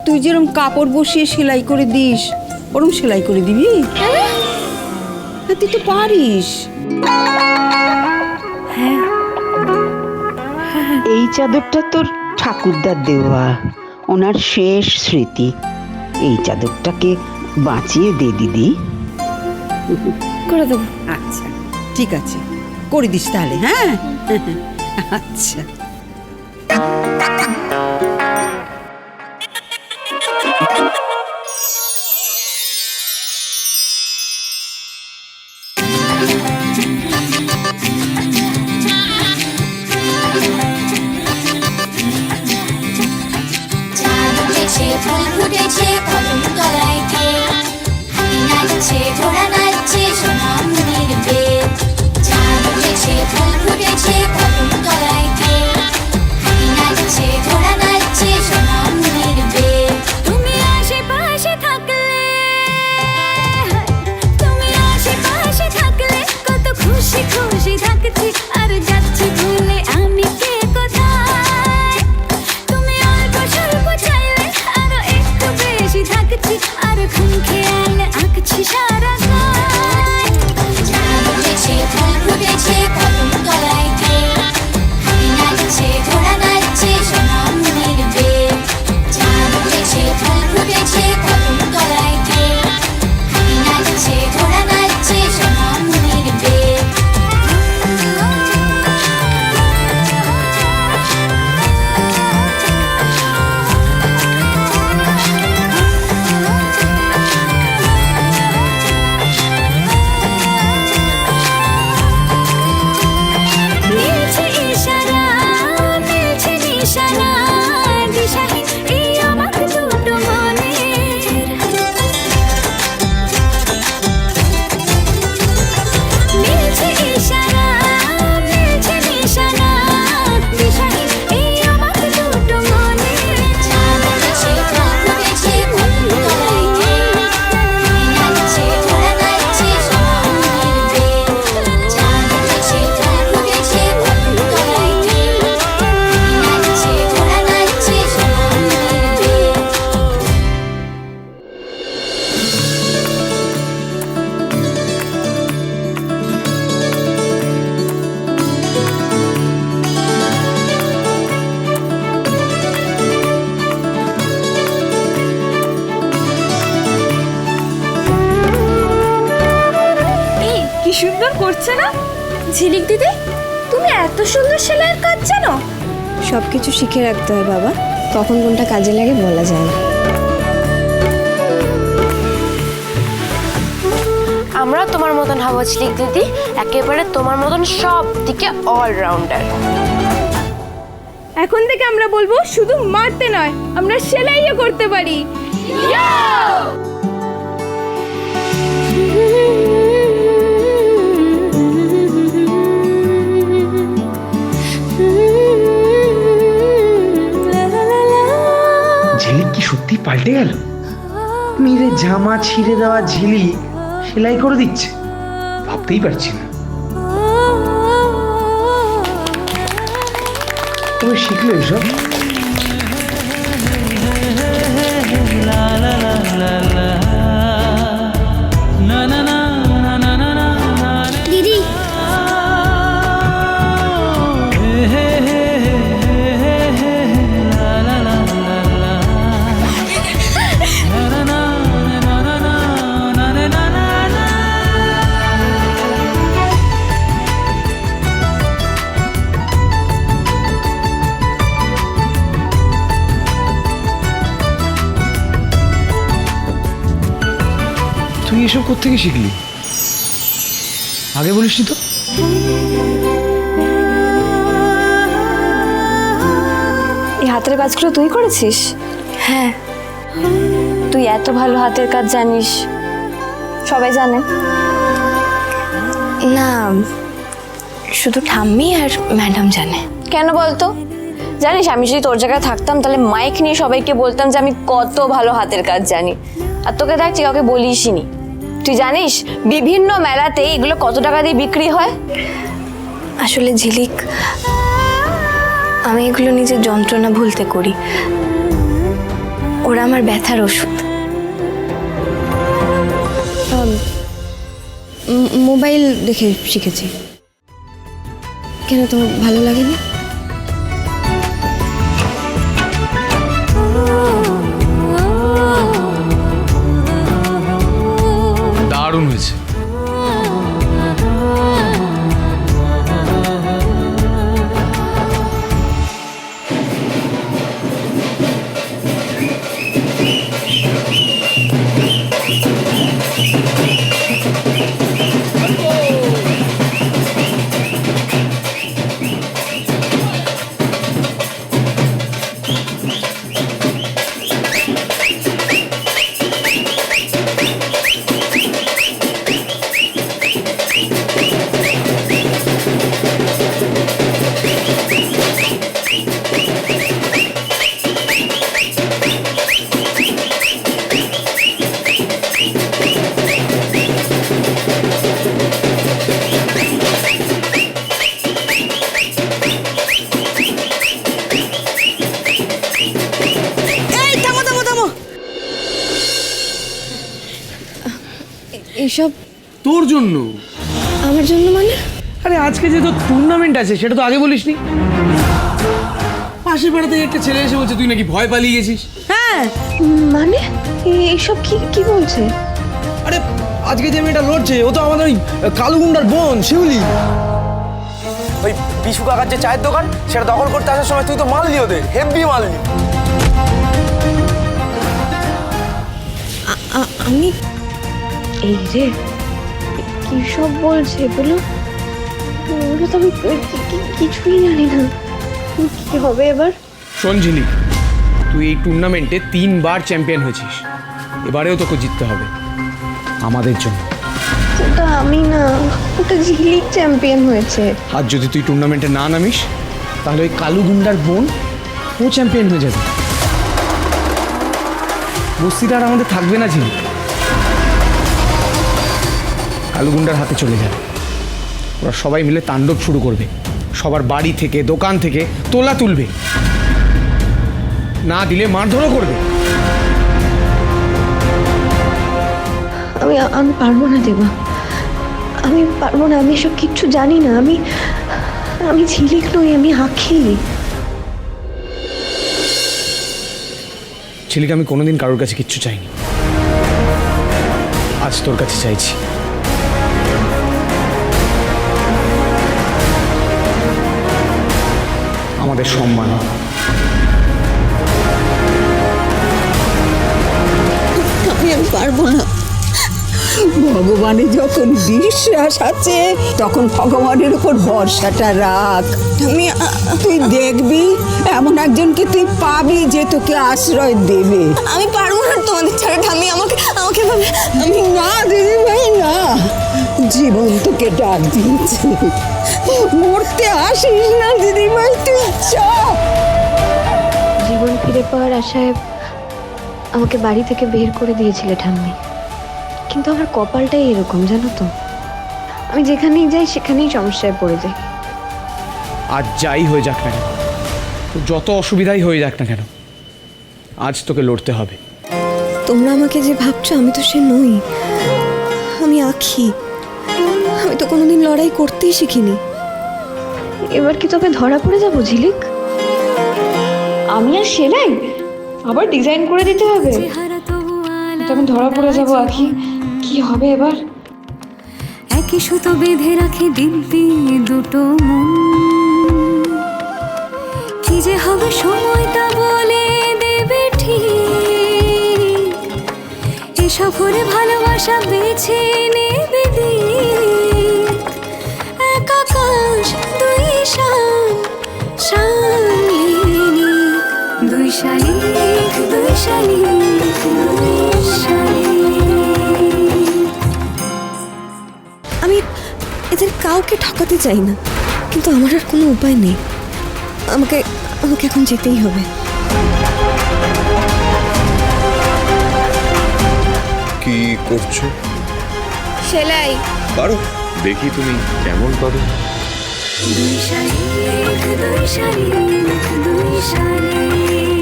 তুই যেরকম কাপড় বসিয়ে সেলাই করে দিস ওরকম সেলাই করে দিবি? হ্যাঁ, তুই তো পারিস। এই চাদরটা তোর ঠাকুরদার দেওয়া, ওনার শেষ স্মৃতি। এই চাদরটাকে বাঁচিয়ে দে দিদি। করে দেবো। আচ্ছা ঠিক আছে, করে দিস তাহলে। হ্যাঁ আচ্ছা। ফুল ফুটেছে কদম তলায় কে, হাতি নাচছে ঘোড়া নাচছে সোনামণির বেদ। চাঁদ উঠেছে ফুল ফুটেছে কদম তলায় কে, হাতি নাচছে ঘোড়া নাচছে সোনামণির বেদ। তুমি আশেপাশে থাকলে, তুমি আশেপাশে থাকলে কত খুশি খুশি থাকছি, আর যাচ্ছি ভুলে আমি কে কোথায়। তুমি অল্প স্বল্প চাইলে আরো একটু বেশি থাকছি, আর খুন খেয়াল আঁকছি সারা গায়। চাঁদ উঠেছে ফুল ফুটেছে কদম তলায় কে, হাতি নাচছে ঘোড়া নাচছে সোনামণির বেদ। চাঁদ উঠেছে ফুল ফুটেছে কদম তলায় কে, হাতি নাচছে ঘোড়া নাচছে সোনামণির বেদ। মিলছে ইশারা, মিলছে নিশানা, দিশাহীন এই আমার দুটো মনের। মিলছে ইশারা, মিলছে নিশানা, দিশাহীন এই আমার দুটো মনের। চাঁদ উঠেছে ফুল ফুটেছে কদম তলায় কে, হাতি নাচছে ঘোড়া নাচছে সোনামণির বেদ। চাঁদ উঠেছে ফুল ফুটেছে কদম তলায় কে, হাতি নাচছে ঘোড়া নাচছে সোনামণির বেদ। এই কি সুন্দর করছে না ঝিলিক দিদি, তুমি এত সুন্দর সেলাইয়ের কাজ জানো? সবকিছু শিখে রাখতে হয় বাবা, কখন কোনটা কাজে লাগে বলা যায় না। আমরা তোমার মতন হবো ঝিলিক দিদি, একেবারে তোমার মতন সব দিকে অলরাউন্ডার। এখন থেকে আমরা বলবো শুধু মারতে নয়, আমরা সেলাইও করতে পারি। ঝিলিক কি সত্যি পাল্টে গেল? মেরে জামা ছিঁড়ে দেওয়া ঝিলিক সেলাই করে দিচ্ছে, ভাবতেই পারছি না। তবে শিখলো এসব? দিদি তুই এসব কোত্থেকে শিখলি? আগে বলিসনি তো। এই হাতের কাজগুলো তুই করেছিস? হ্যাঁ, তুই এত ভালো হাতের কাজ জানিস, সবাই জানে? না শুধু ঠাম্মি আর ম্যাডাম জানে। কেন বলতো? জানিস আমি যদি তোর জায়গায় থাকতাম তাহলে মাইক নিয়ে সবাইকে বলতাম যে আমি কত ভালো হাতের কাজ জানি, আর তোকে দেখ তুই কাউকে বলিসনি। তুই জানিস বিভিন্ন মেলাতে এগুলো কত টাকা দিয়ে বিক্রি হয়? আসলে ঝিলিক, আমি এগুলো নিজের যন্ত্রণা ভুলতে করি। ওরা আমার ব্যথার ওষুধ। মোবাইল দেখে শিখেছি। কেন, তোমার ভালো লাগেনি? দারুণ হয়েছে। এসব তোর জন্য? আমার জন্য মানে? আরে আজকে যে তোর টুর্নামেন্ট আছে সেটা তো আগে বলিসনি। পাশের পাড়া থেকে একটা ছেলে এসে বলছে তুই নাকি ভয় পালিয়ে গেছিস। হ্যাঁ মানে এইসব কি কি বলছে? আরে আজকে যে মেয়েটা লড়ছে ও তো আমাদের ওই কালুগুন্ডার বোন শিউলি। ওই বিশু কাকার যে চায়ের দোকান সেটা দখল করতে আসার সময় তুই তো মারলি ওদের, হেভি মারলি। আমি এই রে কি সব বলছে এগুলো? ওগুলো তো আমি কিছুই জানি না। কি হবে এবার? শোন ঝিলিক, তুই এই টুর্নামেন্টে 3 বার চ্যাম্পিয়ন হয়েছিস, এবারেও তোকে জিততে হবে আমাদের জন্য। ওটা আমি না, ওটা ঝিলিক চ্যাম্পিয়ন হয়েছে। আর যদি তুই টুর্নামেন্টে না নামিস তাহলে ওই কালু গুন্ডার বোন ও চ্যাম্পিয়ন হয়ে যাবে। বস্তিটা আর আমাদের থাকবে না ঝিলিক, কালু গুন্ডার হাতে চলে যাবে। ওরা সবাই মিলে তাণ্ডব শুরু করবে, সবার বাড়ি থেকে দোকান থেকে তোলা তুলবে, না দিলে মারধরও করবে। আমি আমি পারবো না দেবা, আমি পারবো না। আমি এসব কিচ্ছু জানি না। আমি ঝিলিক নই, আমি আঁখি। ঝিলিক, আমি কোনোদিন কারোর কাছে কিচ্ছু চাইনি, আজ তোর কাছে চাইছি। আমাদের সম্মান। আমি পারবো না। ভগবানের যখন বিশ্বাস আছে তখন ভগবানের উপর ভরসাটা রাখ। তুই দেখবি এমন একজনকে তুই পাবি যে তোকে আশ্রয় দেবে। আমি পারবো না তোমাদের ছাড়া। ঠাম্মি আমাকে আমি না দিদি ভাই, না, জীবন তোকে ডাক দিয়েছে। মরতে আসিস না দিদি ভাই, তুই চা। জীবন ফিরে পাওয়ার আশায় আমাকে বাড়ি থেকে বের করে দিয়েছিলে ঠাম্মি, কিন্তু আমার কপালটাই এরকম জানো তো। আমি যেখানেই যাই সেখানেই সমস্যায় পড়ে যাই। আজ যাই হয়ে যাক না কেন, যত অসুবিধাই হয়ে যাক না কেন, আজ তোকে লড়তে হবে। তোমরা আমাকে যে ভাবছো আমি তো সে নই। আমি আঁখি, আমি তো কোনোদিন লড়াই করতেই শিখিনি। এবার কি তবে ধরা পড়ে যাবো ঝিলিক? আমি আর সেলাই আবার ডিজাইন করে দিতে হবে, আমি ধরা পড়ে যাবো আঁখি। কি হবে এবার? একই সুতো বেঁধে রাখে দিব্যি দুটো মন, কি যে হবে সময়টা বলে দেবে ঠিক। এ সফরে ভালোবাসা বেছে নেবে দিক, এক আকাশ দুই শালিনী, দুই শালিক দুই শালিক দুই শালিক। আমি এদের কাউকে ঠকাতে চাই না, কিন্তু আমার আর কোনো উপায় নেই। আমাকে এখন যেতেই হবে। কি করছো? সেলাই। পারো? দেখি তুমি কেমন পারো। দুই শালিক দুই শালিক দুই শালিক।